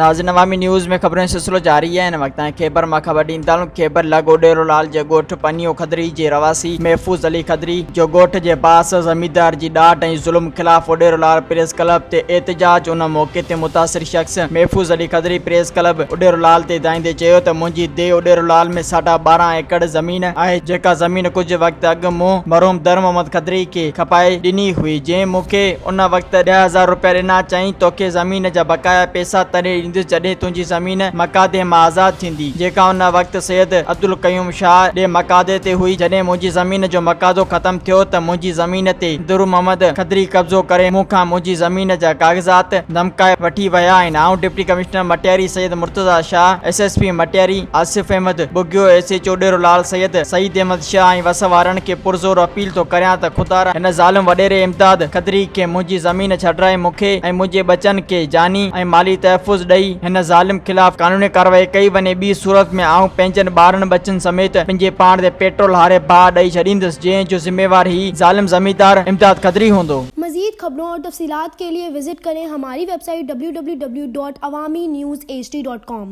नाज़रीन अवामी न्यूज़ में खबरें सिलसिलो जारी है। इन वक्त खैबर मां ख़बर ॾींदाऊं। खैबर लॻो डेरोलाल जे ॻोठ पनियो खदरी जे रवासी महफूज़ अली खदरी जो ॻोठ जे पास ज़मींदार जी ॾाढ ऐं ज़ुल्म ख़िलाफ़ डेरोलाल प्रेस क्लब ते एहतजाज। उन मौके ते मुतासिर शख्स महफूज़ अली खदरी प्रेस क्लब डेरोलाल ते दाईंदे चयो त मुंहिंजी देव डेरोलाल में 12.5 एकड़ ज़मीन आहे, जेका ज़मीन कुछ वक्त अॻु मूं मरहूम दर मोहम्मद खदरी खे खपाए ॾिनी हुई, जंहिं मूंखे उन वक्त 10,000 रुपया ॾिना। चई तोखे ज़मीन जा बकाया पैसा तॾहिं ॾींदुसि जॾहिं तुंहिंजी ज़मीन मकादे मां आज़ाद थींदी, जेका उन वक्त सैयद अब्दुल क़यूम शाह ॾे मकादे ते हुई। जॾहिं मुंहिंजी ज़मीन जो मकादो ख़त्म थियो त मुंहिंजी ज़मीन ते दुर मोहम्मद खदरी कब्ज़ो करे मूंखां मुंहिंजी ज़मीन जा कागज़ात धमकाए वठी विया आहिनि। आऊं deputy commissioner Matiari Syed Murtaza Shah, SSP Matiari Asif Ahmed Bugio, SHO Derolal Syed Saeed Ahmed Shah ऐं वस वारनि खे पुरज़ोर अपील थो करियां त ख़ुदा हिन ज़ालिम वॾेरे इमदाद खदरी खे मुंहिंजी ज़मीन छॾाए मूंखे ऐं मुंहिंजे बचनि खे जानी ऐं माली तहफ़ुज़ ॾेई हिन ज़ालिम ख़िलाफ़ कानूनी कार्रवाई कई वञे। ॿी सूरत में आऊं पंहिंजनि ॿारनि बचनि समेत पंहिंजे पाण ते पेट्रोल हारे भाउ ॾेई छॾींदुसि, जंहिं जो ज़िम्मेवार ही ज़ालिम ज़मींदार इमदाद खदरी हूंदो। मज़ीद खबरों और तफसीलात के लिए विजिट करें हमारी वेबसाइट www.awamiNewsHD.com।